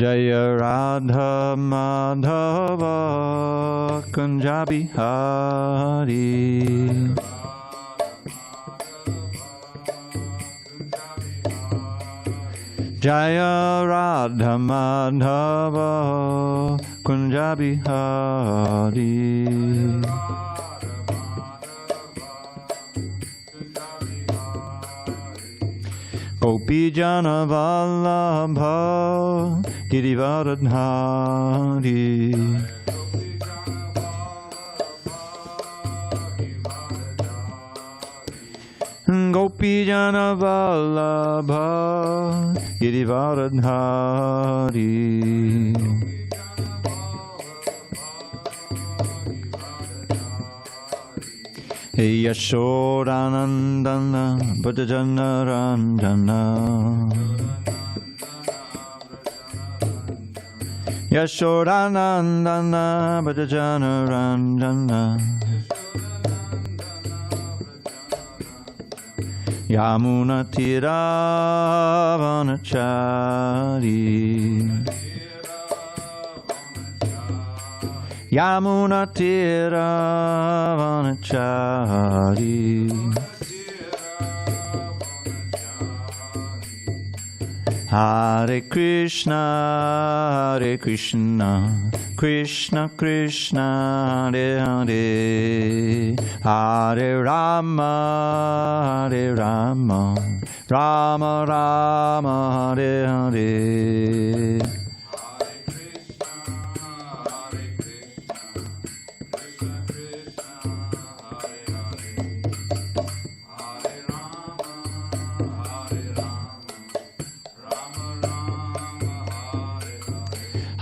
Jaya Radha Madhava Kunja Bihari. Jaya Radha Madhava Kunja Bihari. Gopi Jana Vallabha Girivardhari. Gopi Jana Vallabha Girivardhari. Yashodanandana Bhajana Ranjana. Yashodanandana Bhajana Ranjana. Yamuna Tiravanachari. Yamuna Tiravanachari. Hare Krishna, Hare Krishna, Krishna Krishna, Hare Hare, Hare Rama, Hare Rama, Rama Rama, Hare Hare.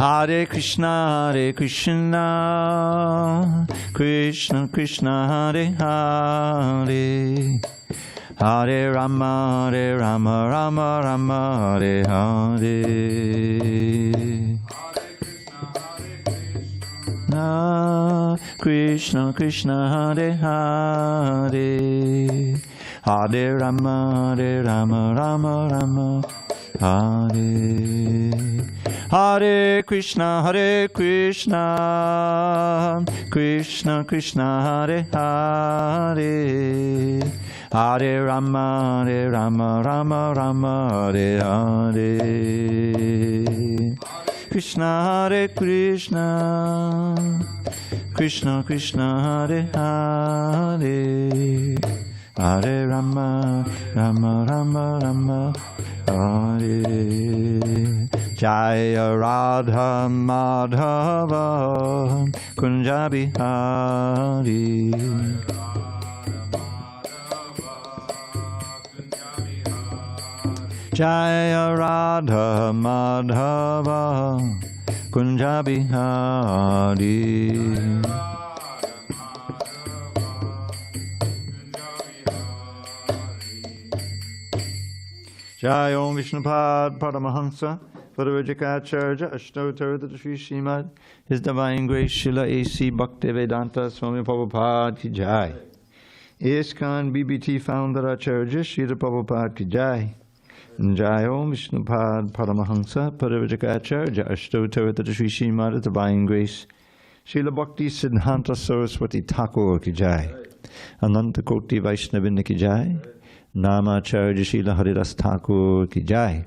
Hare Krishna, Hare Krishna, Krishna Krishna, Hare Hare, Hare Rama, Hare Rama, Rama Rama, Hare Hare. Krishna Krishna, Hare Hare, Hare Rama, Hare Rama, Rama Rama, Hare. Hare Krishna, Krishna Krishna, Hare Hare, Hare Rama, Hare Rama, Rama Rama, Hare Hare. Krishna, Hare Krishna, Krishna Krishna, Hare Hare, Hare Rama, Rama Rama, Rama Hare. Jaya Radha Madhava Kunja Bihari. Jaya Radha Madhava Kunja Bihari. Jai Om Vishnupad Paramahansa Varavajikacharya Ashtottara Sri Srimad His Divine Grace Srila A.C. Bhaktivedanta Swami Prabhupada Ki Jai. ISKCON BBT Founder Acharya Srila Prabhupada Ki Jai. Jai Om Vishnupad Paramahansa Varavajikacharya Ashtottara Sri Srimad His Divine Grace Srila Bhakti Siddhanta Saraswati Thakur Ki Jai. Ananta Koti Vaishnavinda Ki Jai. Namacharya Srila Haridas Thakur Ki Jai.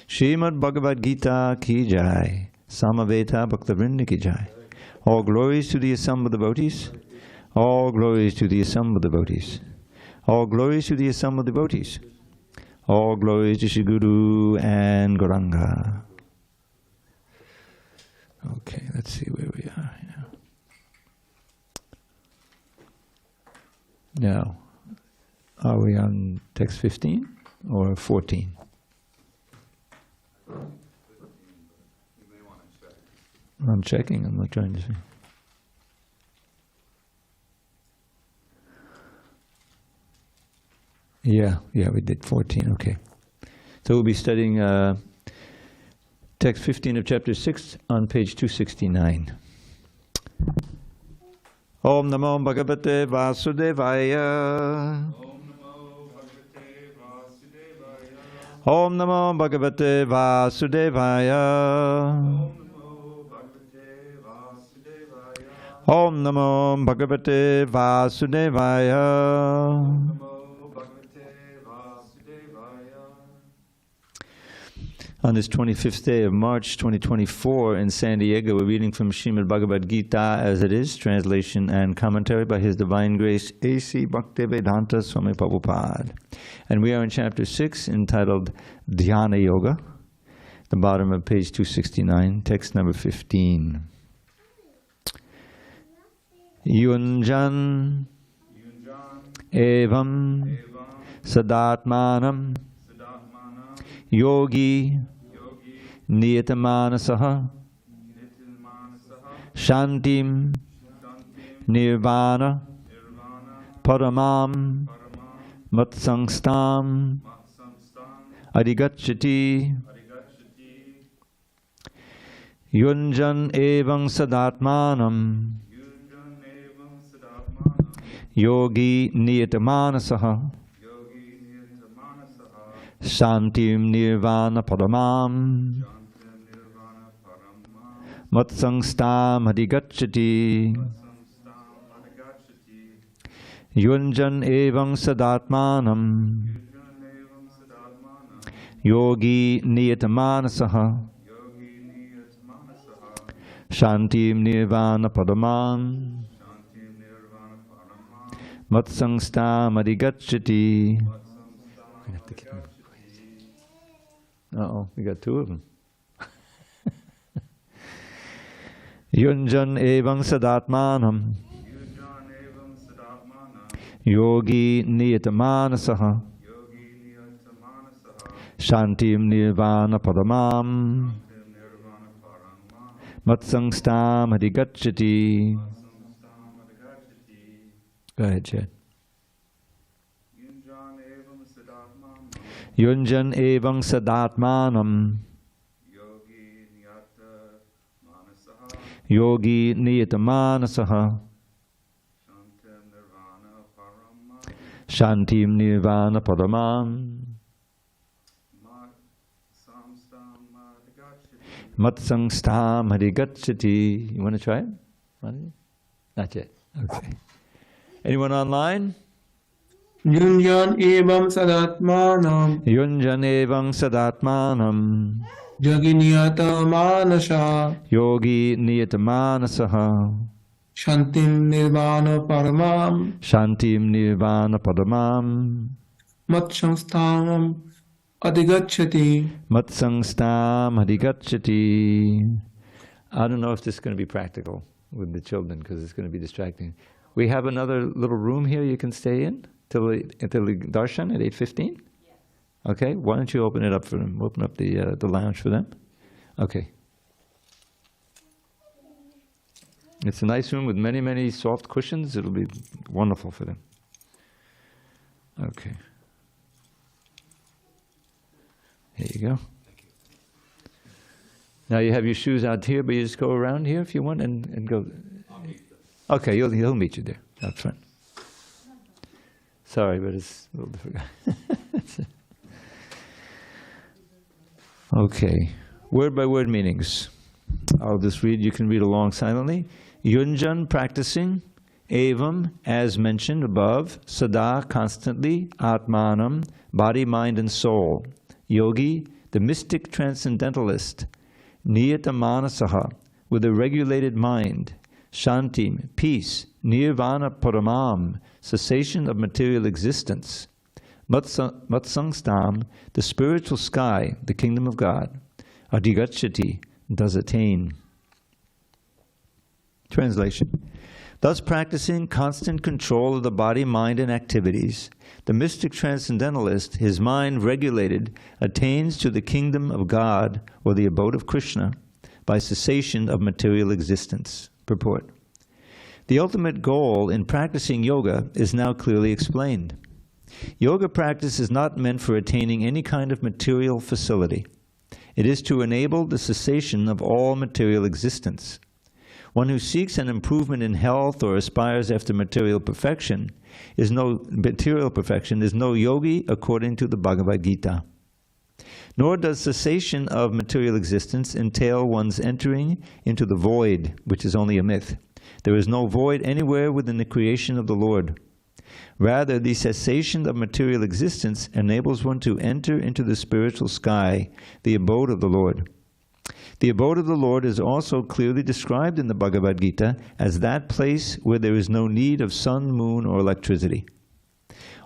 Srimad Bhagavad Gita Ki Jai. Samaveta Bhaktavrinda Ki Jai. All glories to the assembled devotees. All glories to the assembled devotees. All glories to the assembled devotees. All glories to Shri Guru and Gauranga. Okay, let's see where we are now. Are we on text 15 or 14? I'm checking, I'm not trying to see. Yeah, we did 14, okay. So we'll be studying text 15 of chapter 6 on page 269. Om Namo Bhagavate Vasudevaya. Om Namo Bhagavate Vasudevaya. Om Namo Bhagavate Vasudevaya. On this 25th day of March 2024 in San Diego, we're reading from Srimad Bhagavad Gita as it is, translation and commentary by His Divine Grace A.C. Bhaktivedanta Swami Prabhupada. And we are in chapter 6 entitled Dhyāna-yoga, the bottom of page 269, text number 15. Yunjan evam sadatmanam yogi niyatmanasaha shantim nirvana paramam matsangstam adhigacchati. Yunjan evam sadatmanam yogi niyatmanasaha Shantim nirvana paramam matsangstam adhigacchati. Yunjan evam sadatmanam yogi niyatmanasaha Shantim nirvana paramam matsangstam adhigacchati. Uh-oh, we got two of them. Yunjan evam sadatmanam yogi niyatmanasaha shantim nirvana paramam matsangstam adhigacchati. Go ahead, Chad. Yunjan evam sadatmanam yogi niyatmanasaha shantim nirvana paramam matsangstam adhigacchati. You want to try it? Not yet. Okay. Anyone online? Yunjan evam sadatmanam Yunjan evam sadatmanam yogi niyatmanasa yogi niyatmanasaha shantim nirvana paramam shantim nirvana paramam matsangstam adhigacchati. matsangstam adhigacchati. I don't know if this is going to be practical with the children because it's going to be distracting. We have another little room here you can stay in until the darshan at 8:15? Yes. Okay, why don't you open it up for them? Open up the lounge for them. Okay. It's a nice room with many, many soft cushions. It'll be wonderful for them. Okay. Here you go. Thank you. Now you have your shoes out here, but you just go around here if you want and go. Okay, he'll meet you there up front. Sorry, but it's a little different. Okay, word by word meanings. I'll just read, you can read along silently. Yunjan, practicing. Evam, as mentioned above. Sada, constantly. Atmanam, body, mind, and soul. Yogi, the mystic transcendentalist. Niyatmanasaha, with a regulated mind. Shantim, peace. Nirvana paramam, cessation of material existence. Matsangstam, the spiritual sky, the kingdom of God. Adhigacchati, does attain. Translation. Thus practicing constant control of the body, mind, and activities, the mystic transcendentalist, his mind regulated, attains to the kingdom of God, or the abode of Krishna, by cessation of material existence. Purport. The ultimate goal in practicing yoga is now clearly explained. Yoga practice is not meant for attaining any kind of material facility. It is to enable the cessation of all material existence. One who seeks an improvement in health or aspires after material perfection is no yogi according to the Bhagavad Gita. Nor does cessation of material existence entail one's entering into the void, which is only a myth. There is no void anywhere within the creation of the Lord. Rather, the cessation of material existence enables one to enter into the spiritual sky, the abode of the Lord. The abode of the Lord is also clearly described in the Bhagavad Gita as that place where there is no need of sun, moon, or electricity.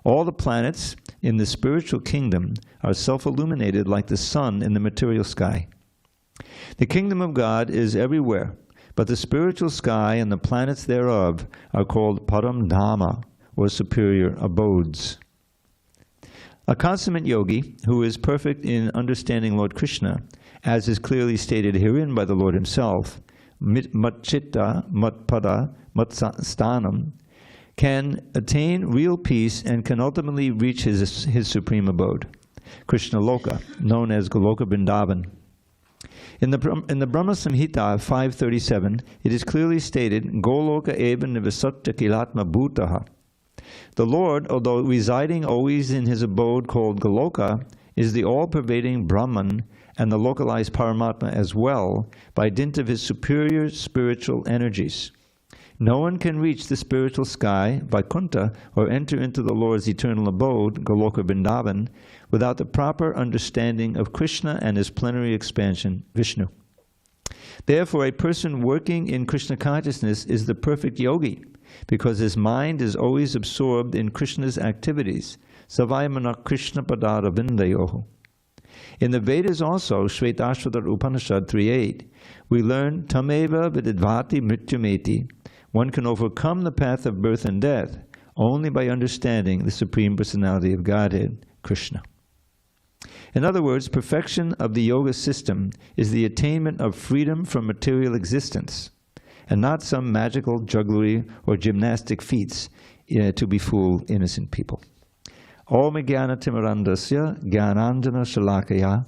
All the planets in the spiritual kingdom are self-illuminated like the sun in the material sky. The kingdom of God is everywhere, but the spiritual sky and the planets thereof are called Param Dhamma, or superior abodes. A consummate yogi, who is perfect in understanding Lord Krishna, as is clearly stated herein by the Lord himself, Matchitta, Matpada, Matstanam, can attain real peace and can ultimately reach his supreme abode, Krishna Loka, known as Goloka Vrindavan. In the Brahma Samhita 537, it is clearly stated, Goloka eva nivasatya kilatma bhutaha. The Lord, although residing always in his abode called Goloka, is the all-pervading Brahman and the localized Paramatma as well, by dint of his superior spiritual energies. No one can reach the spiritual sky, Vaikuntha, or enter into the Lord's eternal abode, Goloka Vrindavan, without the proper understanding of Krishna and his plenary expansion, Vishnu. Therefore, a person working in Krishna consciousness is the perfect yogi, because his mind is always absorbed in Krishna's activities. Savayamana Krishna Padara Vindayoho. In the Vedas also, Shvetashvatar Upanishad 3.8, we learn Tameva Vididvati Mrityumeti. One can overcome the path of birth and death only by understanding the Supreme Personality of Godhead, Krishna. In other words, perfection of the yoga system is the attainment of freedom from material existence, and not some magical jugglery or gymnastic feats to befool innocent people. Om Jnana Timirandasya Jnananjana Shalakaya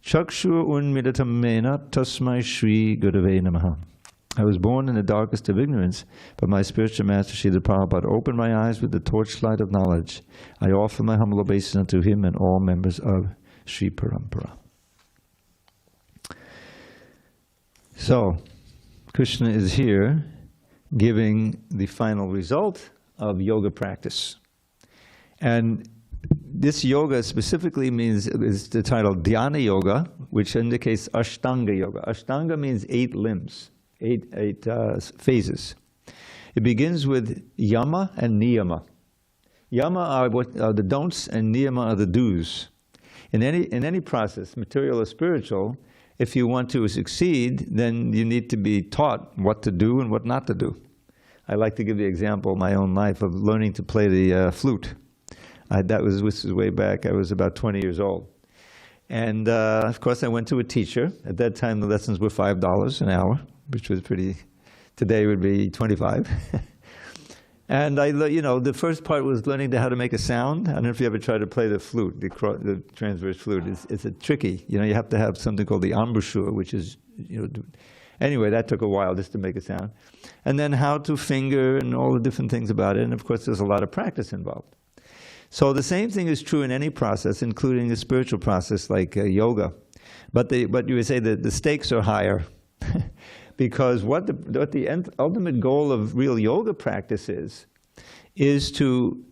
Chakshur Unmidatam Mena Tasmai Shri Gurave Namaha. I was born in the darkest of ignorance, but my spiritual master Srila Prabhupada opened my eyes with the torchlight of knowledge. I offer my humble obeisance unto him and all members of Sri Parampara. So, Krishna is here giving the final result of yoga practice. And this yoga specifically is the title Dhyāna-yoga, which indicates Ashtanga yoga. Ashtanga means 8 limbs, eight phases. It begins with yama and niyama. Yama are the don'ts, and niyama are the do's. In any process, material or spiritual, if you want to succeed, then you need to be taught what to do and what not to do. I like to give the example of my own life of learning to play the flute. This was way back. I was about 20 years old. And of course I went to a teacher. At that time the lessons were $5 an hour, which was pretty, today would be 25. And the first part was learning how to make a sound. I don't know if you ever tried to play the flute, the transverse flute. It's a tricky, you have to have something called the embouchure, which is, anyway, that took a while just to make a sound. And then how to finger and all the different things about it. And of course there's a lot of practice involved. So the same thing is true in any process, including a spiritual process like yoga. But you would say that the stakes are higher. Because what the ultimate goal of real yoga practice is to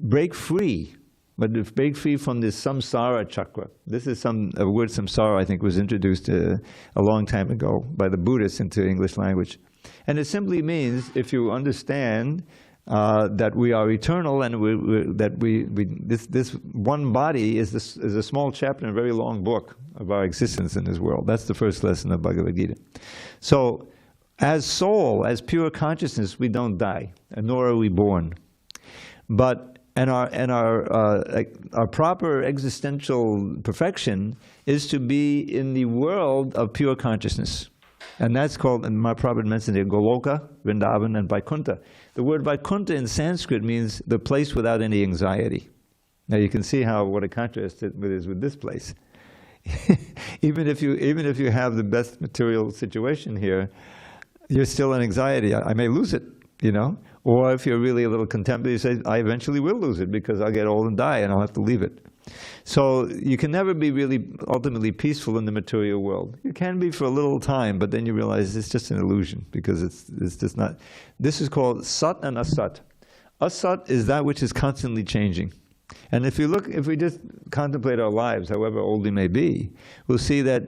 break free, but to break free from this samsara chakra. This is a word samsara I think was introduced a long time ago by the Buddhists into English language. And it simply means, if you understand that we are eternal and this one body is a small chapter in a very long book of our existence in this world. That's the first lesson of Bhagavad Gita. So, as soul, as pure consciousness, we don't die, and nor are we born. But our proper existential perfection is to be in the world of pure consciousness. And that's called, and my Prabhupada mentioned it, Goloka, Vrindavan, and Vaikuntha. The word Vaikuntha in Sanskrit means the place without any anxiety. Now you can see what a contrast it is with this place. even if you have the best material situation here, you're still in anxiety. I may lose it, Or if you're really a little contemplative, you say, I eventually will lose it because I'll get old and die and I'll have to leave it. So you can never be really ultimately peaceful in the material world. You can be for a little time, but then you realize it's just an illusion, because it's just not. This is called sat and asat. Asat is that which is constantly changing. And if we just contemplate our lives, however old we may be, we'll see that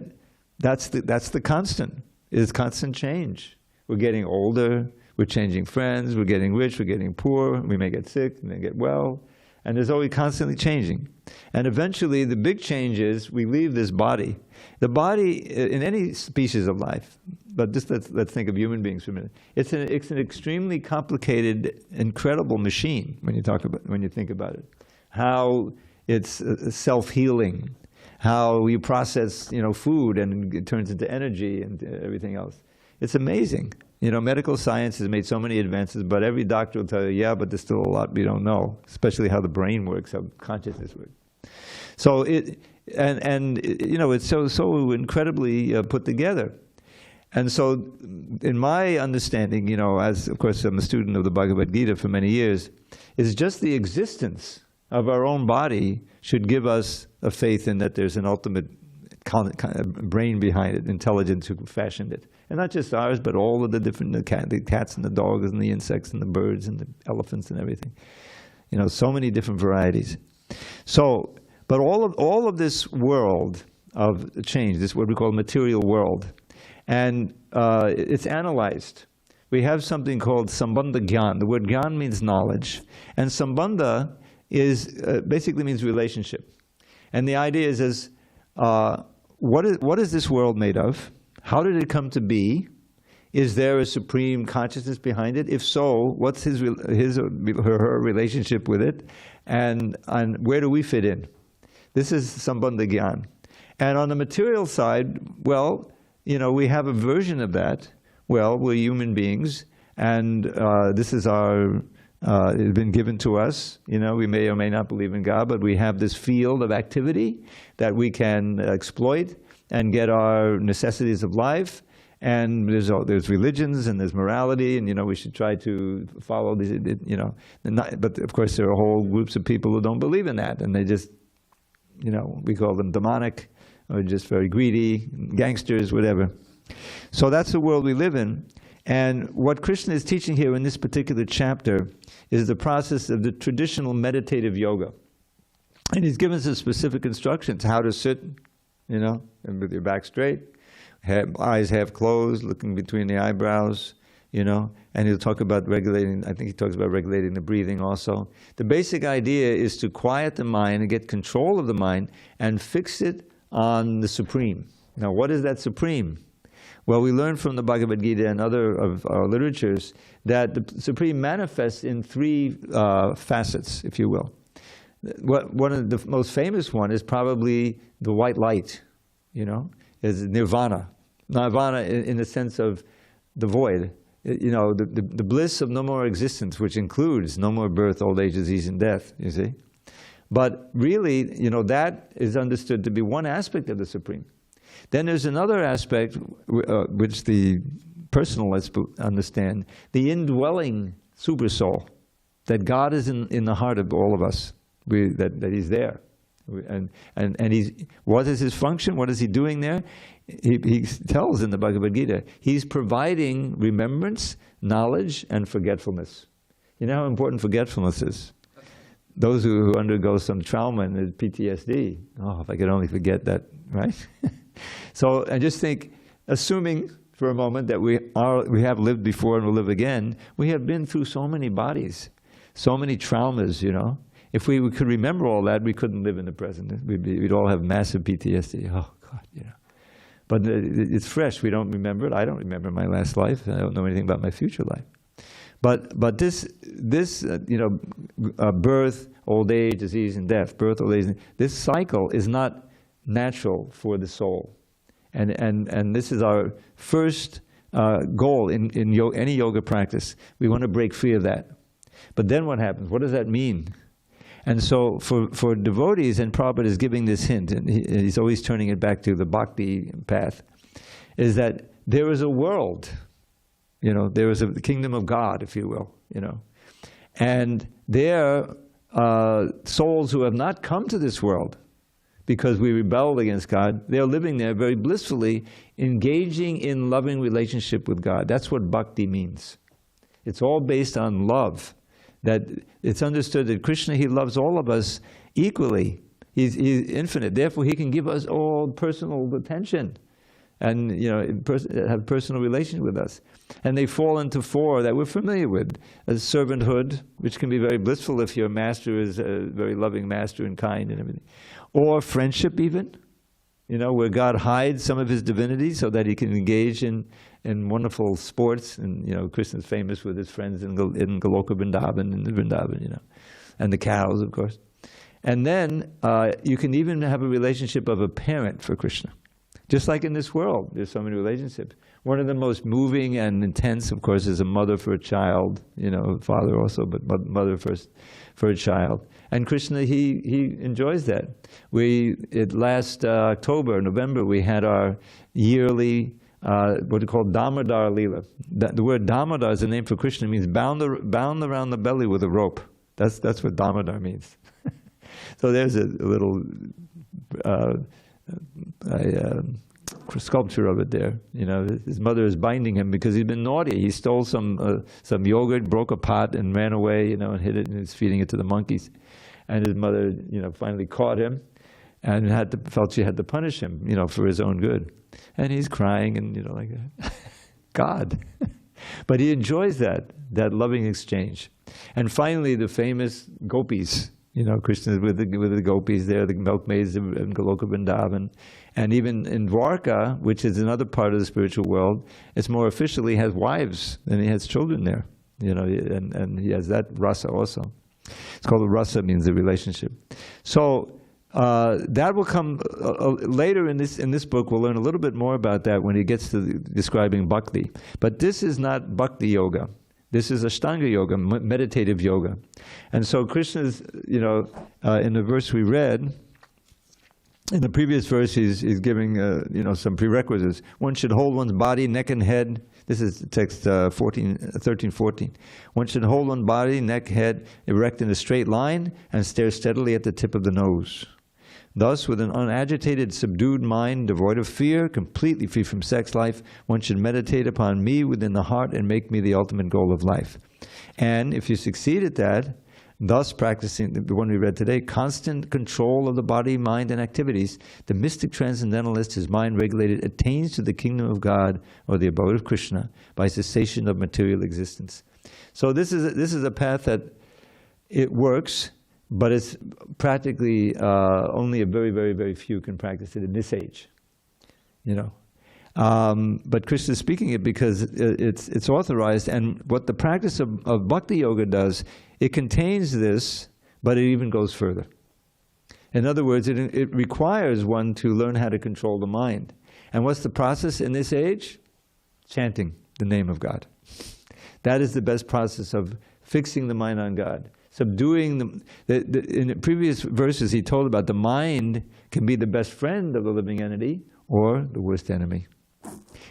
that's the constant. It's constant change. We're getting older, we're changing friends, we're getting rich, we're getting poor, we may get sick, we may get well, and there's always constantly changing. And eventually the big change is we leave this body. The body, in any species of life, but just let's think of human beings for a minute. It's an extremely complicated, incredible machine when you think about it. How it's self-healing, how you process, food and it turns into energy and everything else. It's amazing. Medical science has made so many advances, but every doctor will tell you, yeah, but there's still a lot we don't know, especially how the brain works, how consciousness works. So it's so incredibly put together. And so in my understanding, as of course I'm a student of the Bhagavad Gita for many years, is just the existence of our own body should give us a faith in that there's an ultimate kind of brain behind it, intelligence who fashioned it. And not just ours, but all of the different, the cats and the dogs and the insects and the birds and the elephants and everything. So many different varieties. So, but all of this world of change, this what we call material world, and it's analyzed. We have something called Sambandha Gyan. The word Gyan means knowledge. And Sambandha basically means relationship. And the idea is what is this world made of? How did it come to be? Is there a supreme consciousness behind it? If so, what's his or her relationship with it? And where do we fit in? This is Sambandha Gyan. And on the material side, well, we have a version of that. Well, we're human beings, and this is it's been given to us. We may or may not believe in God, but we have this field of activity that we can exploit and get our necessities of life. And there's religions and there's morality, and we should try to follow these. But of course there are whole groups of people who don't believe in that, and they just, we call them demonic, or just very greedy, gangsters, whatever. So that's the world we live in. And what Krishna is teaching here in this particular chapter is the process of the traditional meditative yoga. And he's given us specific instructions how to sit, and with your back straight, eyes half closed, looking between the eyebrows, and he'll talk about regulating, I think he talks about regulating the breathing also. The basic idea is to quiet the mind and get control of the mind and fix it on the Supreme. Now, what is that Supreme? Well, we learn from the Bhagavad Gita and other of our literatures that the Supreme manifests in three facets, if you will. One of the most famous one is probably the white light, is nirvana. Nirvana in the sense of the void, the bliss of no more existence, which includes no more birth, old age, disease, and death, you see. But really, that is understood to be one aspect of the Supreme. Then there's another aspect, which the personalists understand, the indwelling supersoul, that God is in the heart of all of us, that He's there. And what is His function? What is He doing there? He tells in the Bhagavad Gita, He's providing remembrance, knowledge, and forgetfulness. You know how important forgetfulness is? Those who undergo some trauma and PTSD, if I could only forget that, right? So I just think, assuming for a moment that we have lived before and will live again, we have been through so many bodies, so many traumas, If we could remember all that, we couldn't live in the present. We'd all have massive PTSD. Oh, God, But it's fresh. We don't remember it. I don't remember my last life. I don't know anything about my future life. But this birth, old age, disease, and death, birth, old age, this cycle is not natural for the soul. And this is our first goal in any yoga practice. We want to break free of that. But then what happens? What does that mean? And so for devotees, and Prabhupada is giving this hint, and he's always turning it back to the bhakti path, is that there is a world, there is a kingdom of God, if you will, and there souls who have not come to this world because we rebelled against God, they're living there very blissfully, engaging in loving relationship with God. That's what bhakti means. It's all based on love. That it's understood that Krishna, he loves all of us equally. He's infinite. Therefore, he can give us all personal attention and have personal relation with us. And they fall into four that we're familiar with. As servanthood, which can be very blissful if your master is a very loving master and kind and everything. Or friendship even, where God hides some of his divinity so that he can engage in wonderful sports. And, Krishna's famous with his friends in Goloka Vrindavan and Vrindavan, and the cows, of course. And then you can even have a relationship of a parent for Krishna. Just like in this world, there's so many relationships. One of the most moving and intense, of course, is a mother for a child, father also, but mother first for a child. And Krishna, he enjoys that. Last November, we had our yearly, what we call Damodar Leela. The word Damodar is a name for Krishna. It means bound around the belly with a rope. That's what Damodar means. So there's a little sculpture of it there. His mother is binding him because he's been naughty. He stole some yogurt, broke a pot, and ran away. And hid it, and he's feeding it to the monkeys. And his mother, finally caught him, and felt she had to punish him, for his own good. And he's crying, and like that. God, but he enjoys that loving exchange. And finally, the famous gopis. Krishna with the gopis there, the milkmaids in Goloka Vrindavan. And even in Dwarka, which is another part of the spiritual world, it's more officially has wives and he has children there. And he has that rasa also. It's called the rasa, means the relationship. So that will come later in this book. We'll learn a little bit more about that when he gets to describing bhakti. But this is not bhakti yoga. This is Ashtanga yoga, meditative yoga. And so Krishna's, in the verse we read, in the previous verse he's giving, some prerequisites. One should hold one's body, neck and head. This is text 13:14. One should hold one's body, neck, head erect in a straight line and stare steadily at the tip of the nose. Thus, with an unagitated, subdued mind, devoid of fear, completely free from sex life, one should meditate upon me within the heart and make me the ultimate goal of life. And if you succeed at that, thus practicing the one we read today, constant control of the body, mind, and activities, the mystic transcendentalist, his mind regulated, attains to the kingdom of God or the abode of Krishna by cessation of material existence. So this is a path that it works. But it's practically only a very, very, very few can practice it in this age, But Krishna is speaking it because it's authorized, and what the practice of bhakti yoga does, it contains this, but it even goes further. In other words, it requires one to learn how to control the mind. And what's the process in this age? Chanting the name of God. That is the best process of fixing the mind on God. Subduing in the previous verses he told about the mind can be the best friend of the living entity or the worst enemy.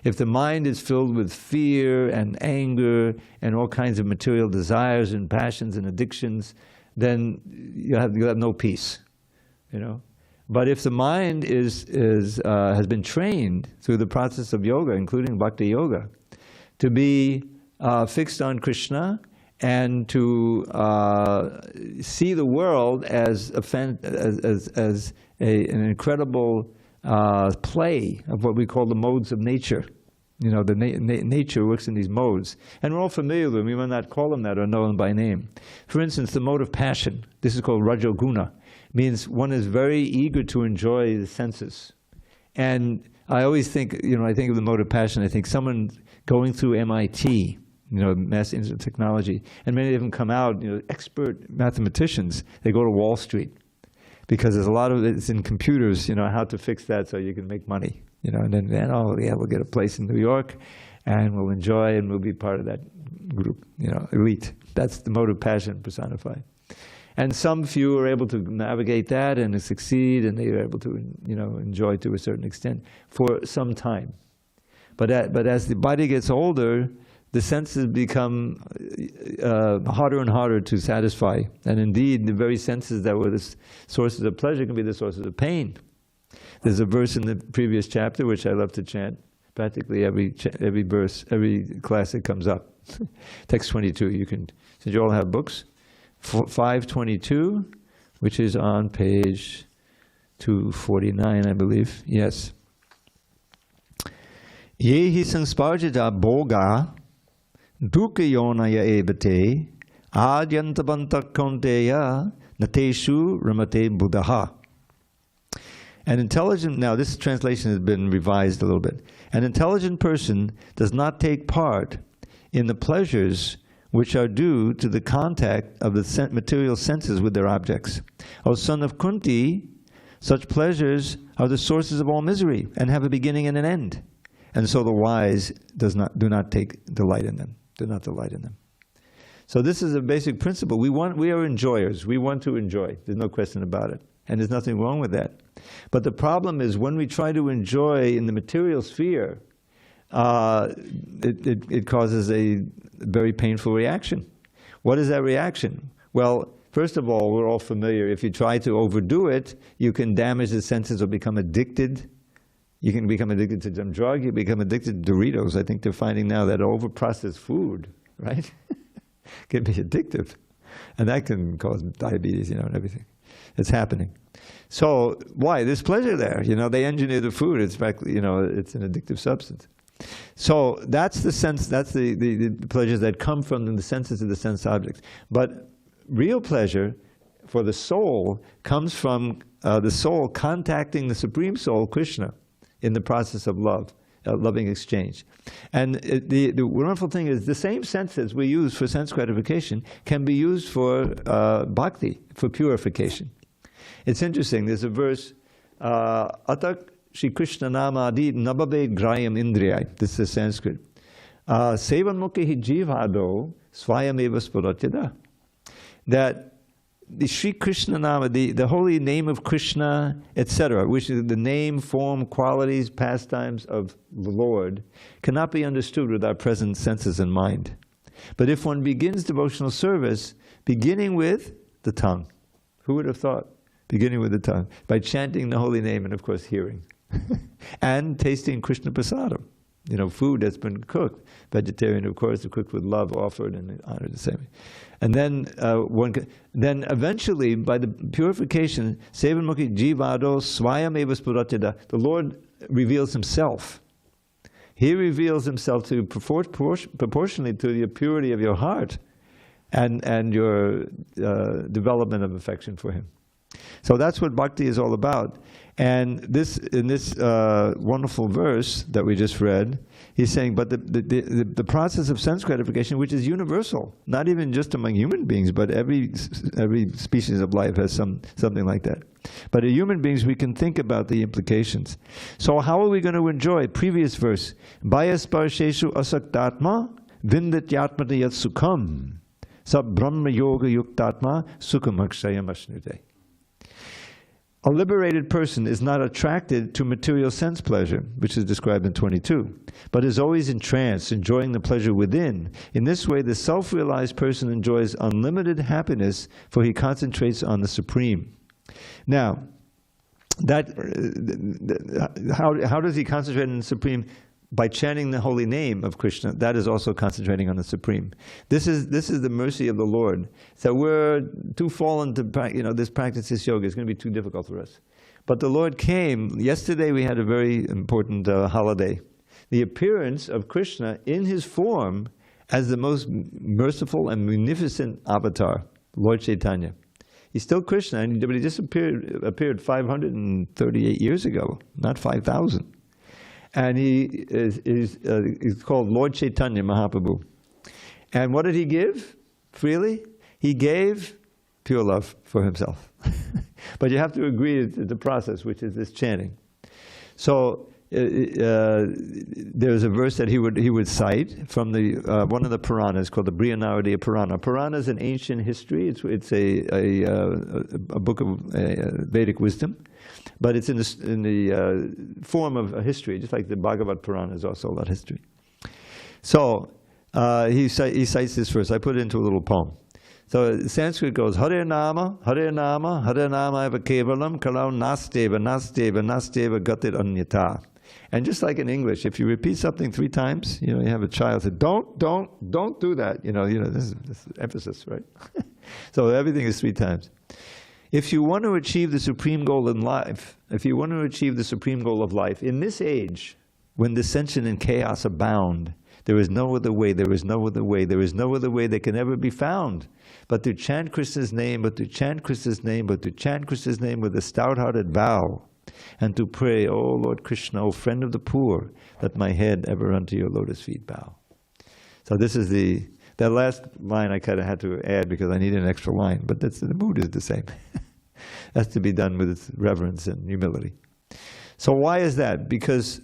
If the mind is filled with fear and anger and all kinds of material desires and passions and addictions, then you have no peace, But if the mind has been trained through the process of yoga, including bhakti yoga, to be fixed on Krishna, and to see the world as an incredible play of what we call the modes of nature. Nature works in these modes. And we're all familiar with them. We might not call them that or know them by name. For instance, the mode of passion. This is called rajoguna. It means one is very eager to enjoy the senses. And I always think, I think of the mode of passion, I think someone going through MIT, Mass Institute of Technology, and many of them come out, expert mathematicians. They go to Wall Street because there's a lot of it's in computers, how to fix that so you can make money, and then we'll get a place in New York, and we'll enjoy, and we'll be part of that group, elite. That's the mode of passion personified. And some few are able to navigate that and succeed, and they are able to, enjoy to a certain extent for some time. But as the body gets older, the senses become harder and harder to satisfy. And indeed, the very senses that were the sources of pleasure can be the sources of pain. There's a verse in the previous chapter which I love to chant. Practically every verse, every class it comes up. Text 22. You can, since you all have books, 522, which is on page 249, I believe. Yes. Yehi sangsparjita boga dukayonaya evate adyantabanta konteya nateshu ramate buddhaha. An intelligent, now this translation has been revised a little bit. An intelligent person does not take part in the pleasures which are due to the contact of the material senses with their objects. O son of Kunti, such pleasures are the sources of all misery and have a beginning and an end. And so the wise do not take delight in them. Do not delight in them. So this is a basic principle. We are enjoyers. We want to enjoy. There's no question about it. And there's nothing wrong with that. But the problem is when we try to enjoy in the material sphere, it causes a very painful reaction. What is that reaction? Well, first of all, we're all familiar. If you try to overdo it, you can damage the senses or become addicted. You can become addicted to some drug. You become addicted to Doritos. I think they're finding now that over-processed food, right, can be addictive. And that can cause diabetes, and everything. It's happening. So why? There's pleasure there. They engineer the food. It's practically, it's an addictive substance. So that's the sense, that's the pleasures that come from the senses of the sense objects. But real pleasure for the soul comes from the soul contacting the Supreme Soul, Krishna, in the process of love, loving exchange. And the wonderful thing is the same senses we use for sense gratification can be used for bhakti, for purification. It's interesting, there's a verse, Atak Shri Krishna Nama Adi Nababed Grayam Indriyai. This is Sanskrit. Sevan Mukhi Jivado Swayameva Spuratyada. That the Shri Krishna Nama, the holy name of Krishna, etc., which is the name, form, qualities, pastimes of the Lord, cannot be understood with our present senses and mind. But if one begins devotional service, beginning with the tongue, who would have thought? Beginning with the tongue, by chanting the holy name and of course hearing, and tasting Krishna prasadam, food that's been cooked, vegetarian of course, cooked with love, offered and honored the same. And then then eventually by the purification, Sevanmukhi Jivado Swayam Eva Spuratyada, the Lord reveals Himself. He reveals Himself to proportionally to the purity of your heart and your development of affection for Him. So that's what bhakti is all about. And in this wonderful verse that we just read, he's saying, but the process of sense gratification, which is universal, not even just among human beings, but every species of life has something like that. But in human beings, we can think about the implications. So how are we going to enjoy? Previous verse, Bayasparsheshu asaktatma vindatyatmata yat sukham sab brahma yoga yuktatma sukham akshayam ashnute. A liberated person is not attracted to material sense pleasure, which is described in 22, but is always entranced, enjoying the pleasure within. In this way, the self-realized person enjoys unlimited happiness, for he concentrates on the Supreme. Now, how does he concentrate on the Supreme? By chanting the holy name of Krishna. That is also concentrating on the Supreme. This is the mercy of the Lord. So we're too fallen to this practice, this yoga is going to be too difficult for us. But the Lord came. Yesterday we had a very important holiday. The appearance of Krishna in His form as the most merciful and munificent avatar, Lord Chaitanya. He's still Krishna, but he just appeared 538 years ago, not 5,000. And he is called Lord Chaitanya Mahaprabhu. And what did he give freely? He gave pure love for himself. But you have to agree to the process, which is this chanting. So there's a verse that he would cite from one of the Puranas called the Brihanaradiya Purana. Purana is an ancient history. It's a book of Vedic wisdom. But it's in the form of a history, just like the Bhagavad Purana is also about history. So He cites this verse. I put it into a little poem. So Sanskrit goes, Hare Nama, Hare Nama, Hare Nama eva kevalam, kalau nasteva, nasteva, nasteva gatit anyata. And just like in English, if you repeat something 3 times, you have a child say, don't do that. This is emphasis, right? So everything is 3 times. If you want to achieve the supreme goal in life, if you want to achieve the supreme goal of life, in this age, when dissension and chaos abound, there is no other way, there is no other way, there is no other way that can ever be found but to chant Krishna's name, but to chant Krishna's name, but to chant Krishna's name with a stout-hearted vow, and to pray, O Lord Krishna, O friend of the poor, let my head ever unto your lotus feet bow. So this is that last line I kind of had to add because I needed an extra line, but the mood is the same. Has to be done with reverence and humility. So why is that? Because,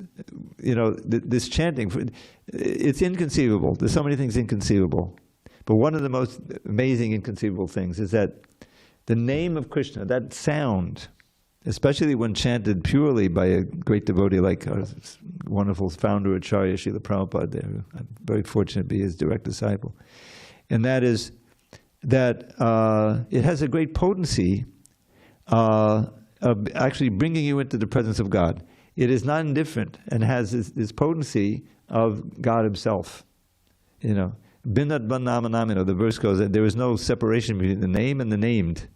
this chanting, it's inconceivable. There's so many things inconceivable. But one of the most amazing inconceivable things is that the name of Krishna, that sound, especially when chanted purely by a great devotee like our wonderful founder, Acharya Srila Prabhupada there, I'm very fortunate to be his direct disciple. And that is that it has a great potency of actually bringing you into the presence of God. It is not indifferent and has this potency of God himself. Binat Bannamanamino, the verse goes, there is no separation between the name and the named.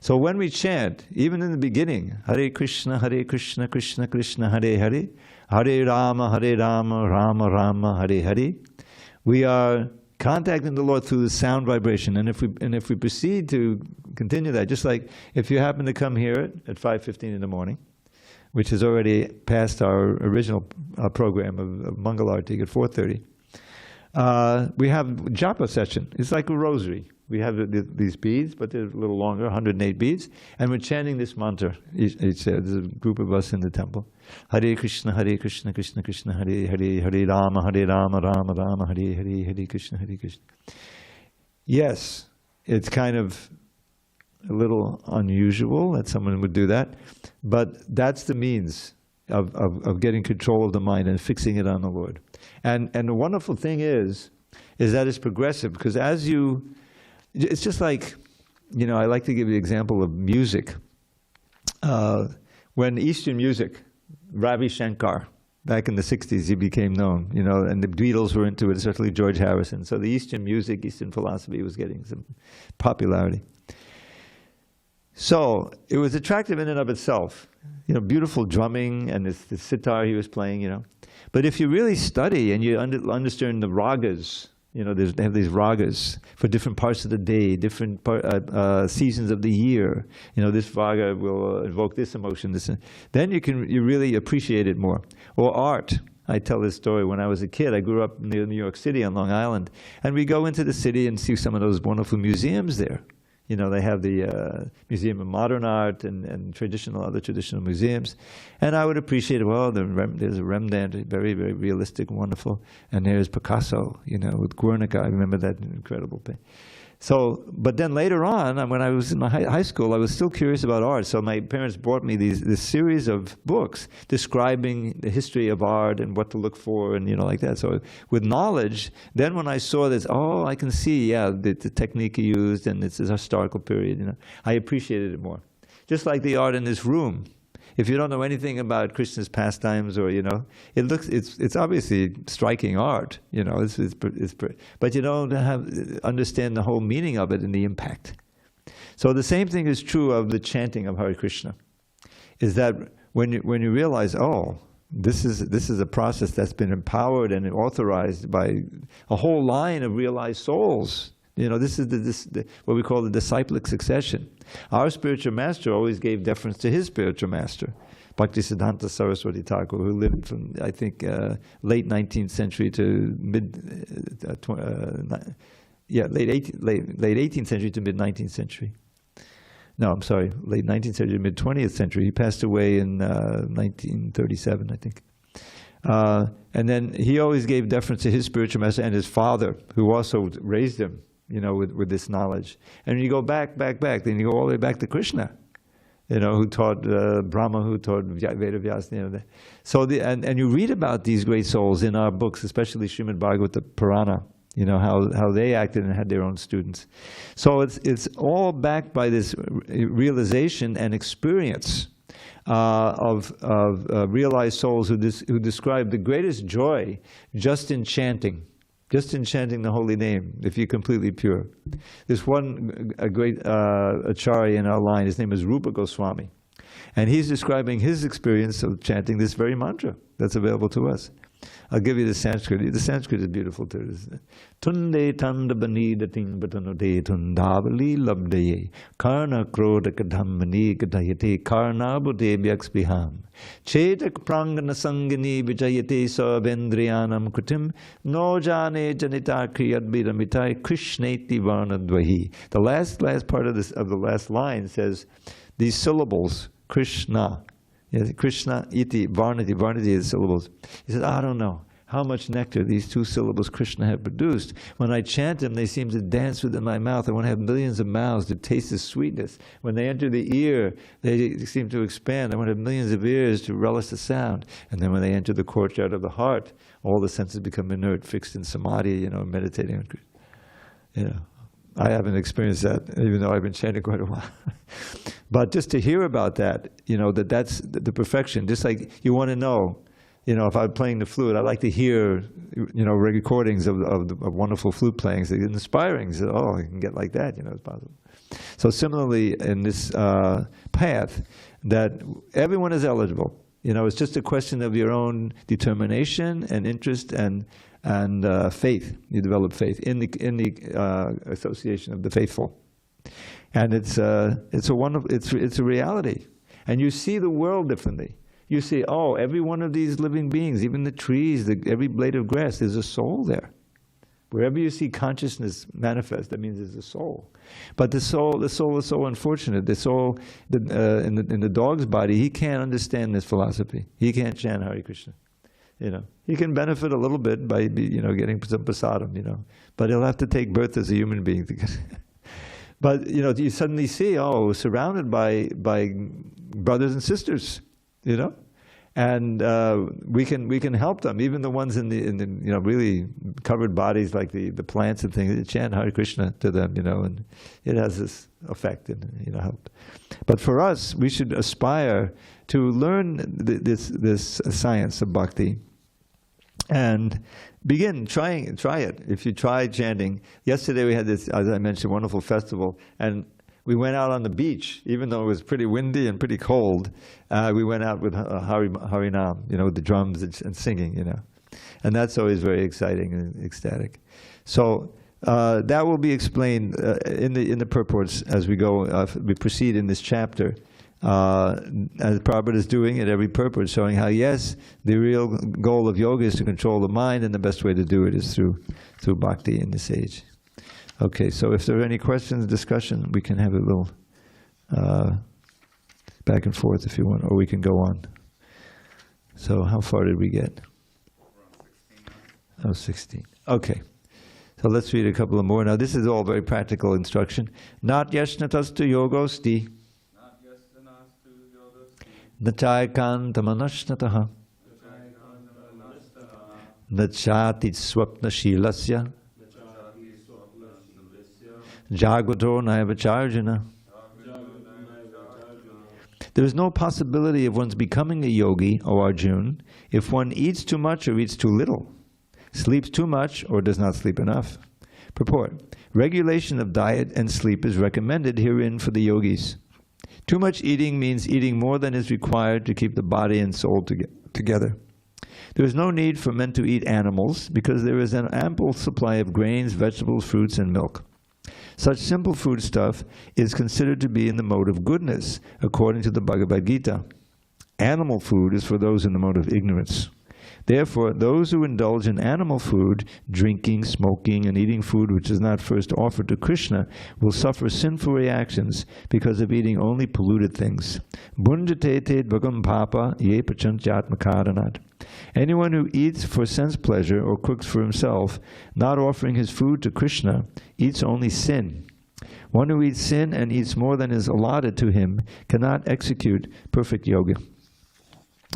So when we chant, even in the beginning, Hare Krishna, Krishna Krishna, Hare Hare, Hare Rama, Rama Rama, Hare Hare, we are contacting the Lord through the sound vibration. And if we proceed to continue that, just like if you happen to come here at 5:15 in the morning, which is already past our original program of Mangalarti at 4:30, we have japa session. It's like a rosary. We have these beads, but they're a little longer, 108 beads, and we're chanting this mantra. There's a group of us in the temple. Hare Krishna, Krishna Krishna, Hare Hare, Hare Rama, Rama Rama, Hare Hare, Hare Krishna, Hare Krishna. Yes, it's kind of a little unusual that someone would do that, but that's the means of getting control of the mind and fixing it on the Lord. And the wonderful thing is that it's progressive, because it's just like, I like to give the example of music. When Eastern music, Ravi Shankar, back in the 60s, he became known, and the Beatles were into it, especially George Harrison. So the Eastern music, Eastern philosophy was getting some popularity. So it was attractive in and of itself. Beautiful drumming and this sitar he was playing, But if you really study and you understand the ragas, they have these ragas for different parts of the day, different seasons of the year. This raga will evoke this emotion. Then you really appreciate it more. Or art. I tell this story. When I was a kid, I grew up near New York City on Long Island, and we go into the city and see some of those wonderful museums there. They have the Museum of Modern Art and other traditional museums. And I would appreciate, there's a Rembrandt, very, very realistic, wonderful. And there's Picasso, with Guernica. I remember that incredible thing. So, but then later on, when I was in my high school, I was still curious about art. So my parents bought me this series of books describing the history of art and what to look for and, like that. So with knowledge, then when I saw this, I can see, the technique he used and it's a historical period, I appreciated it more. Just like the art in this room. If you don't know anything about Krishna's pastimes, or it's obviously striking art, but you don't understand the whole meaning of it and the impact. So the same thing is true of the chanting of Hare Krishna. Is that when you realize, this is a process that's been empowered and authorized by a whole line of realized souls. This is what we call the disciplic succession. Our spiritual master always gave deference to his spiritual master, Bhaktisiddhanta Saraswati Thakur, who lived from, I think, late 19th century to late 18th century to mid 19th century. No, I'm sorry, late 19th century to mid 20th century. He passed away in 1937, I think. And then he always gave deference to his spiritual master and his father, who also raised him, with this knowledge. And when you go back, then you go all the way back to Krishna, who taught Brahma, who taught Veda Vyasa. So and you read about these great souls in our books, especially Srimad Bhagavad Purana, You know, how they acted and had their own students. So it's all backed by this realization and experience of realized souls who describe the greatest joy just in chanting the holy name, if you're completely pure. There's a great acharya in our line, his name is Rupa Goswami. And he's describing his experience of chanting this very mantra that's available to us. I'll give you the Sanskrit. The Sanskrit is beautiful too. Tunde tanda banidating batanode tundavali labdaye karna kroda kadhammani kadayate karna bude bhyakspiham chetak prangana sangani vijayate savendriyanam kutim no jane janita kriyad vidamitai krishneti varnadvahi. The last part of the last line says these syllables, Krishna. Yes, Krishna, iti, varnati. Varnati is syllables. He says, I don't know how much nectar these two syllables Krishna have produced. When I chant them, they seem to dance within my mouth. I want to have millions of mouths to taste the sweetness. When they enter the ear, they seem to expand. I want to have millions of ears to relish the sound. And then when they enter the courtyard of the heart, all the senses become inert, fixed in samadhi, meditating on Krishna. I haven't experienced that, even though I've been chanting quite a while. But just to hear about that, that's the perfection. Just like you want to know, if I'm playing the flute, I like to hear, recordings of wonderful flute playings. It's inspiring. So, I can get like that, it's possible. So similarly, in this path, that everyone is eligible. It's just a question of your own determination and interest and faith. You develop faith in the association of the faithful, and it's a reality. And you see the world differently. You see, every one of these living beings, even the trees, every blade of grass, there's a soul there. Wherever you see consciousness manifest, that means there's a soul. But the soul is so unfortunate. The soul in the dog's body, he can't understand this philosophy. He can't chant Hare Krishna. He can benefit a little bit by getting some prasadam, but he'll have to take birth as a human being to get. But you suddenly see, surrounded by brothers and sisters, and we can help them, even the ones in the really covered bodies like the plants and things. Chant Hare Krishna to them, and it has this effect and help. But for us, we should aspire to learn this science of bhakti. And try it. If you try chanting. Yesterday we had this, as I mentioned, wonderful festival, and we went out on the beach, even though it was pretty windy and pretty cold. We went out with Harinam, with the drums and singing, and that's always very exciting and ecstatic. So that will be explained in the purports as we go. We proceed in this chapter. As Prabhupada is doing at every purport, showing how, yes, the real goal of yoga is to control the mind, and the best way to do it is through bhakti in this age. Okay, so if there are any questions, discussion, we can have a little back and forth if you want, or we can go on. So how far did we get? Around 16. Okay. So let's read a couple of more. Now this is all very practical instruction. Nat yashnatastu yogosti. Nachaikantamanashnataha. Nachati swapnashilasya. Jagato naivacharjana. There is no possibility of one's becoming a yogi, O Arjun, if one eats too much or eats too little, sleeps too much or does not sleep enough. Purport. Regulation of diet and sleep is recommended herein for the yogis. Too much eating means eating more than is required to keep the body and soul together. There is no need for men to eat animals because there is an ample supply of grains, vegetables, fruits, and milk. Such simple foodstuff is considered to be in the mode of goodness, according to the Bhagavad Gita. Animal food is for those in the mode of ignorance. Therefore, those who indulge in animal food, drinking, smoking, and eating food which is not first offered to Krishna, will suffer sinful reactions because of eating only polluted things. Bunjate bhagam papa ye pachantyatmakaranat. Anyone who eats for sense pleasure or cooks for himself, not offering his food to Krishna, eats only sin. One who eats sin and eats more than is allotted to him cannot execute perfect yoga.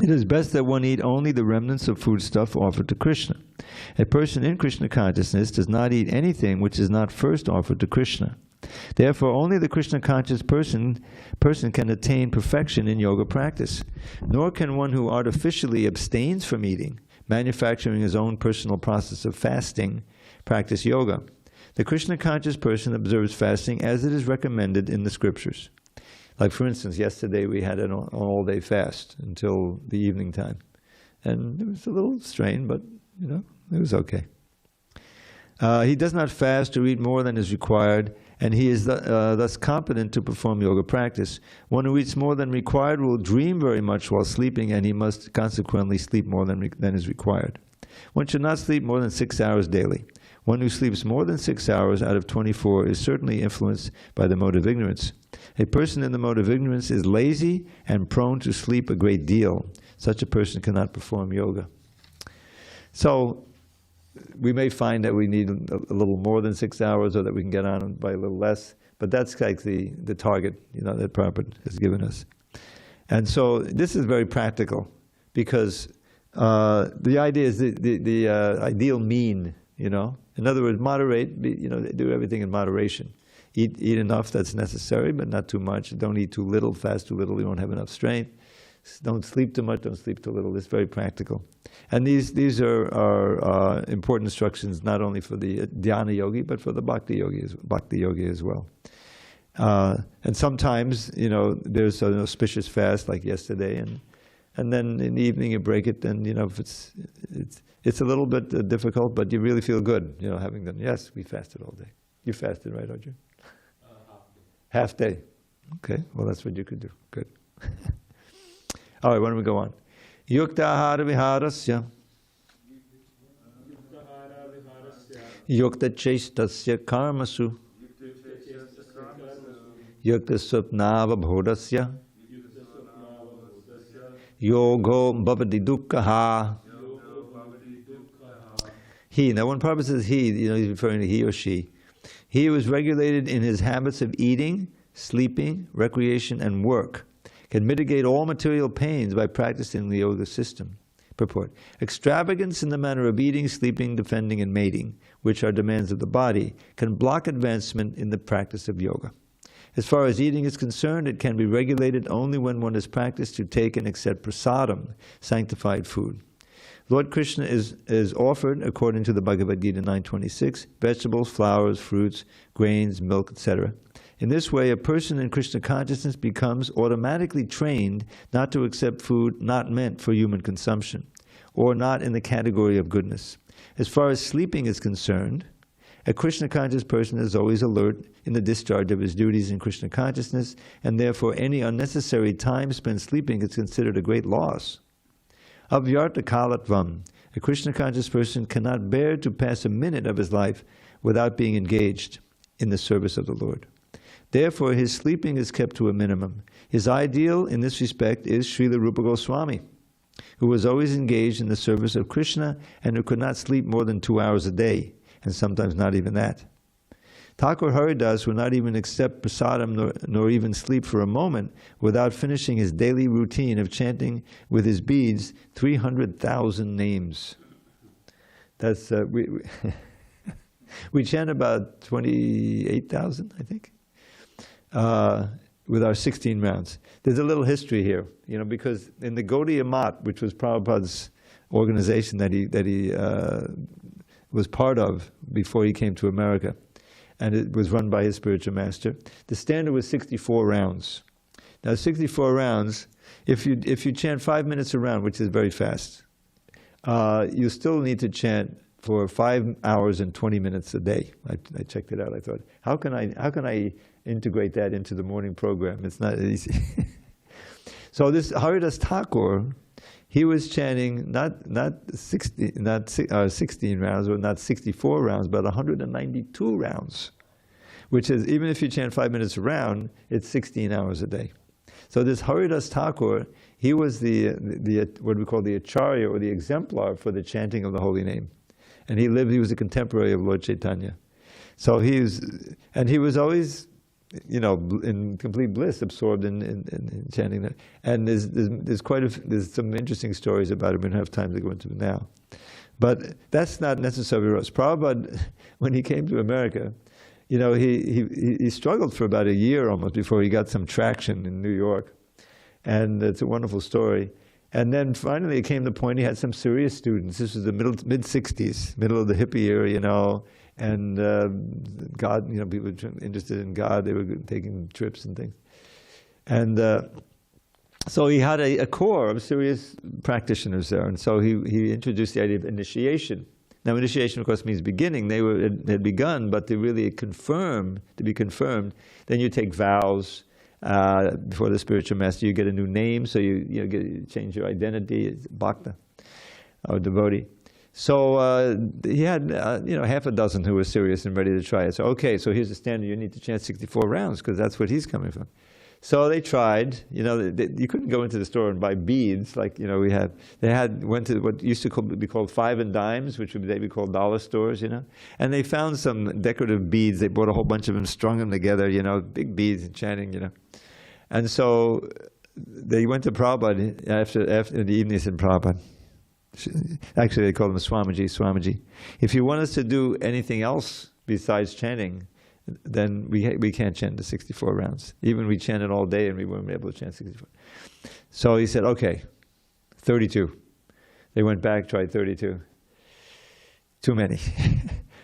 It is best that one eat only the remnants of foodstuff offered to Krishna. A person in Krishna consciousness does not eat anything which is not first offered to Krishna. Therefore, only the Krishna conscious person can attain perfection in yoga practice. Nor can one who artificially abstains from eating, manufacturing his own personal process of fasting, practice yoga. The Krishna conscious person observes fasting as it is recommended in the scriptures. Like, for instance, yesterday we had an all-day fast until the evening time. And it was a little strained, but, it was okay. He does not fast or eat more than is required, and he is thus competent to perform yoga practice. One who eats more than required will dream very much while sleeping, and he must consequently sleep more than is required. One should not sleep more than 6 hours daily. One who sleeps more than 6 hours out of 24 is certainly influenced by the mode of ignorance. A person in the mode of ignorance is lazy and prone to sleep a great deal. Such a person cannot perform yoga. So, we may find that we need a little more than 6 hours, or that we can get on by a little less, but that's like the target, that Prabhupada has given us. And so this is very practical, because the idea is the ideal mean, In other words, moderate, do everything in moderation. Eat enough that's necessary, but not too much. Don't eat too little, fast too little, you won't have enough strength. Don't sleep too much, don't sleep too little. It's very practical. And these are important instructions not only for the Dhyāna-yogi, but for the Bhakti yogi as well. And sometimes, there's an auspicious fast like yesterday, and then in the evening you break it, and if it's a little bit difficult, but you really feel good, having done. Yes, we fasted all day. You fasted, right, Arjun? Half day. Okay, well that's what you could do. Good. All right, why don't we go on? Yuktahara viharasya yukta chestasya karmasu yukta supnava bodhasya yogo bhavati dukkha. He, now when Prabhupada says he, he's referring to he or she. He who is regulated in his habits of eating, sleeping, recreation, and work can mitigate all material pains by practicing the yoga system. Purport. Extravagance in the manner of eating, sleeping, defending, and mating, which are demands of the body, can block advancement in the practice of yoga. As far as eating is concerned, it can be regulated only when one has practiced to take and accept prasadam, sanctified food. Lord Krishna is offered, according to the Bhagavad Gita 9.26, vegetables, flowers, fruits, grains, milk, etc. In this way, a person in Krishna consciousness becomes automatically trained not to accept food not meant for human consumption, or not in the category of goodness. As far as sleeping is concerned, a Krishna conscious person is always alert in the discharge of his duties in Krishna consciousness, and therefore any unnecessary time spent sleeping is considered a great loss. Avyarta kalatvam, a Krishna conscious person cannot bear to pass a minute of his life without being engaged in the service of the Lord. Therefore, his sleeping is kept to a minimum. His ideal in this respect is Srila Rupa Goswami, who was always engaged in the service of Krishna and who could not sleep more than 2 hours a day, and sometimes not even that. Thakur Haridas would not even accept prasadam nor even sleep for a moment without finishing his daily routine of chanting with his beads 300,000 names. That's we chant about 28,000, I think, with our 16 rounds. There's a little history here, because in the Gaudiya Math, which was Prabhupada's organization that he was part of before he came to America, and it was run by his spiritual master. The standard was 64 rounds. Now 64 rounds, if you chant 5 minutes a round, which is very fast, you still need to chant for 5 hours and 20 minutes a day. I checked it out. I thought, how can I integrate that into the morning program? It's not easy. So this Haridas Thakur, he was chanting not 16 rounds, or not 64 rounds, but 192 rounds, which is, even if you chant 5 minutes a round, it's 16 hours a day. So this Haridas Thakur, he was the what we call the acharya, or the exemplar for the chanting of the holy name. And he was a contemporary of Lord Chaitanya. So he was always in complete bliss, absorbed in chanting that. And there's some interesting stories about it. We don't have time to go into it now. But that's not necessarily us. Prabhupada, when he came to America, he struggled for about a year almost before he got some traction in New York. And it's a wonderful story. And then finally it came to the point he had some serious students. This was the mid-60s, middle of the hippie era, and God, people were interested in God. They were taking trips and things. And so he had a core of serious practitioners there. And so he introduced the idea of initiation. Now, initiation, of course, means beginning. They had begun, but to really be confirmed, then you take vows before the spiritual master. You get a new name, so you change your identity. It's bhakta, or devotee. So he had half a dozen who were serious and ready to try it. So so here's the standard: you need to chant 64 rounds because that's what he's coming from. So they tried. You couldn't go into the store and buy beads like we had. Went to what used to be called 5 and dimes, which would be called dollar stores, And they found some decorative beads. They bought a whole bunch of them, strung them together, big beads and chanting, And so they went to Prabhupada after in the evening. They said, Prabhupada, actually they called him Swamiji. If you want us to do anything else besides chanting, then we can't chant the 64 rounds. Even we chanted all day and we weren't able to chant 64. So he said, okay, 32. They went back, tried 32. Too many.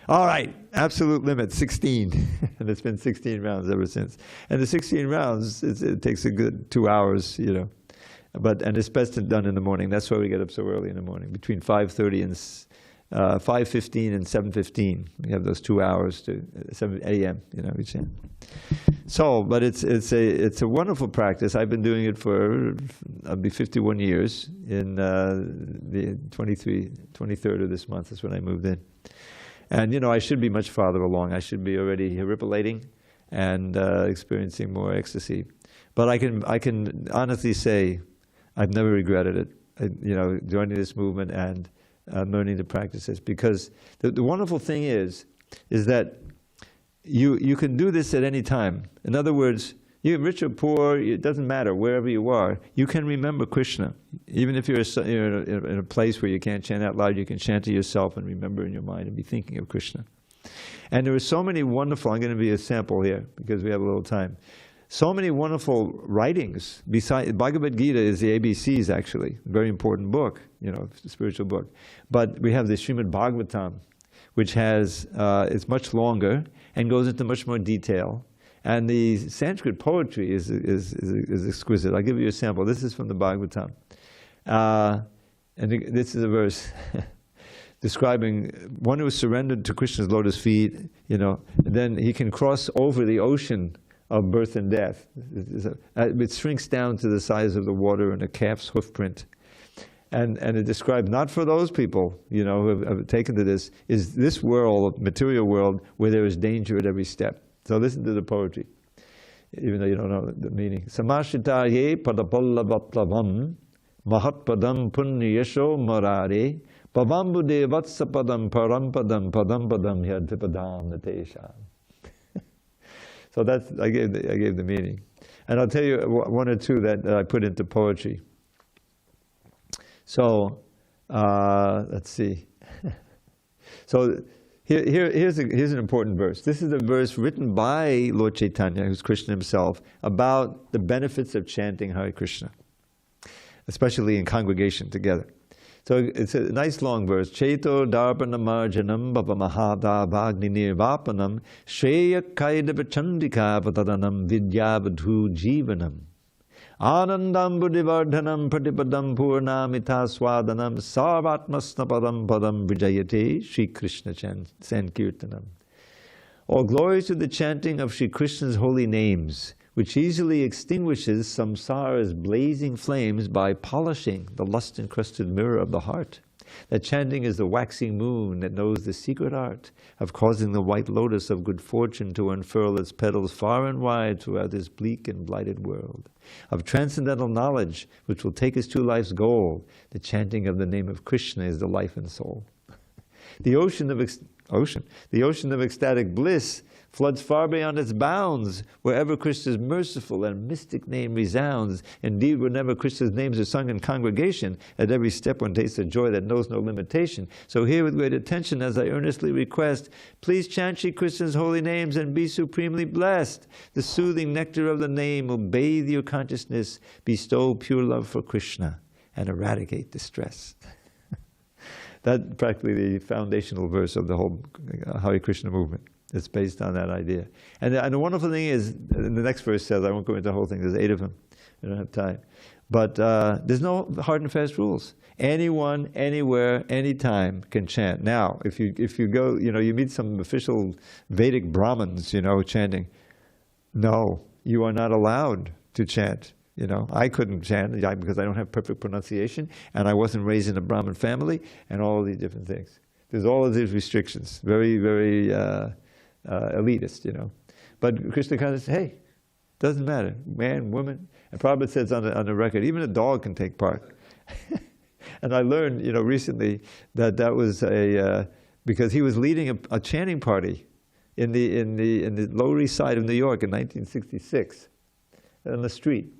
All right, absolute limit, 16. And it's been 16 rounds ever since. And the 16 rounds, it takes a good 2 hours, and it's best done in the morning. That's why we get up so early in the morning, between 5:30 and 5:15 and 7:15. We have those 2 hours to 7 a.m. We chant. So, but it's a wonderful practice. I've been doing it for I'll be 51 years in the 23rd of this month. That's when I moved in. And I should be much farther along. I should be already hiripolating and experiencing more ecstasy. But I can honestly say I've never regretted it. Joining this movement and learning to practice this, because the wonderful thing is that you can do this at any time. In other words, you're rich or poor, it doesn't matter, wherever you are, you can remember Krishna. Even if you're in a place where you can't chant out loud, you can chant to yourself and remember in your mind and be thinking of Krishna. And there are so many wonderful, I'm going to be a sample here because we have a little time. So many wonderful writings. Besides, Bhagavad Gita is the ABCs actually, a very important book, spiritual book. But we have the Srimad Bhagavatam, which has, it's much longer and goes into much more detail. And the Sanskrit poetry is exquisite. I'll give you a sample. This is from the Bhagavatam. And this is a verse describing one who is surrendered to Krishna's lotus feet, then he can cross over the ocean of birth and death. It shrinks down to the size of the water in a calf's hoof print. And it describes, not for those people, who have taken to this, is this world, material world, where there is danger at every step. So listen to the poetry, even though you don't know the meaning. Samashitaye padapallavatlavam mahatpadam punyesho marare pavambude vatsapadam parampadam padampadam yadhipadam natesham. So that's, I gave the meaning. And I'll tell you one or two that I put into poetry. So, let's see. So here's an important verse. This is a verse written by Lord Chaitanya, who's Krishna himself, about the benefits of chanting Hare Krishna, especially in congregation together. So it's a nice long verse. Chaito darpana marjanam bhava mahada bhagni nirvapanam shreya kaidava chandika vatadanam vidyavadhu jivanam anandam buddhivardhanam pratipadam purnamita swadanam sarvatmasnapadam padam vijayate Shri Krishna Sankirtanam. All glory to the chanting of Shri Krishna's holy names, which easily extinguishes samsara's blazing flames by polishing the lust-encrusted mirror of the heart. That chanting is the waxing moon that knows the secret art of causing the white lotus of good fortune to unfurl its petals far and wide throughout this bleak and blighted world. Of transcendental knowledge, which will take us to life's goal, the chanting of the name of Krishna is the life and soul. The ocean of ecstatic bliss, floods far beyond its bounds. Wherever Krishna's merciful and mystic name resounds. Indeed, whenever Krishna's names are sung in congregation, at every step one tastes a joy that knows no limitation. So hear with great attention as I earnestly request, please chant Shri Krishna's holy names and be supremely blessed. The soothing nectar of the name will bathe your consciousness, bestow pure love for Krishna, and eradicate distress. That's practically the foundational verse of the whole Hare Krishna movement. It's based on that idea. And the wonderful thing is, the next verse says, I won't go into the whole thing, there's 8 of them. I don't have time. But there's no hard and fast rules. Anyone, anywhere, anytime can chant. Now, if you go, you meet some official Vedic Brahmins, chanting. No, you are not allowed to chant. I couldn't chant because I don't have perfect pronunciation, and I wasn't raised in a Brahmin family, and all of these different things. There's all of these restrictions, very, very elitist, But Krishna kind of says, hey, doesn't matter, man, woman. And Prabhupada says on the record, even a dog can take part. And I learned, recently that was because he was leading a chanting party in the Lower East Side of New York in 1966 on the street.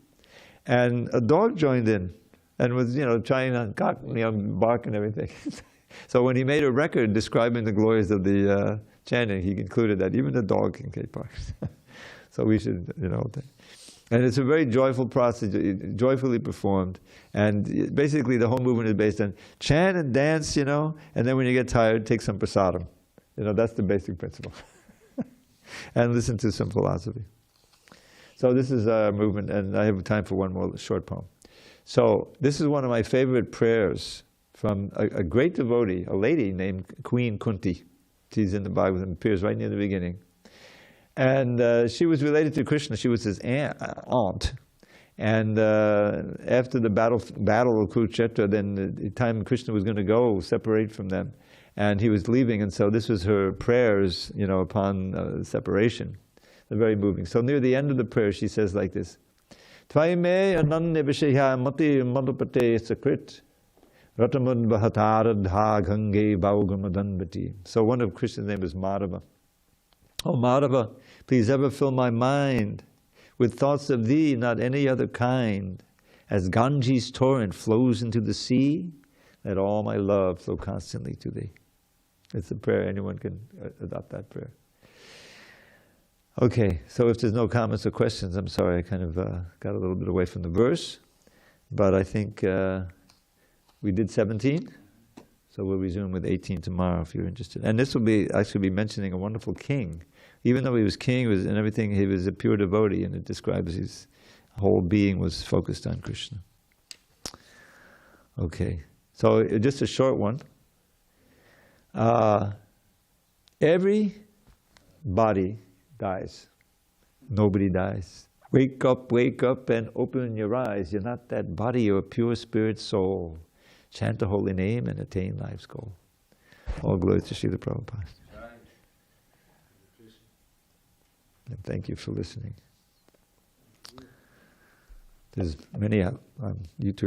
And a dog joined in and was, trying to bark and everything. So when he made a record describing the glories of the chanting, he concluded that even the dog can take part. So we should, and it's a very joyful process, joyfully performed. And basically the whole movement is based on chant and dance, and then when you get tired, take some prasadam. That's the basic principle. And listen to some philosophy. So this is our movement, and I have time for one more short poem. So this is one of my favorite prayers from a great devotee, a lady named Queen Kunti. She's in the Bhagavad, appears right near the beginning. And she was related to Krishna. She was his aunt. And after the battle of Kurukshetra, then the time Krishna was going to go, separate from them, and he was leaving, and so this was her prayers, upon separation. They're very moving. So near the end of the prayer, she says like this: Tvaime ananya vishaya mati madhupate sakrit ratamud bhatarad gange baugamadandati. So one of Krishna's name is Madhava. Oh Madhava, please ever fill my mind with thoughts of thee, not any other kind. As Ganges torrent flows into the sea, let all my love flow constantly to thee. It's a prayer. Anyone can adopt that prayer. Okay, so if there's no comments or questions, I'm sorry, I kind of got a little bit away from the verse, but I think we did 17, so we'll resume with 18 tomorrow if you're interested. And this will be actually mentioning a wonderful king. Even though he was king and everything, he was a pure devotee, and it describes his whole being was focused on Krishna. Okay, so just a short one. Every body dies. Nobody dies. Wake up and open your eyes. You're not that body, you're a pure spirit soul. Chant the holy name and attain life's goal. All glory to Srila Prabhupada. And thank you for listening. There's many on YouTube.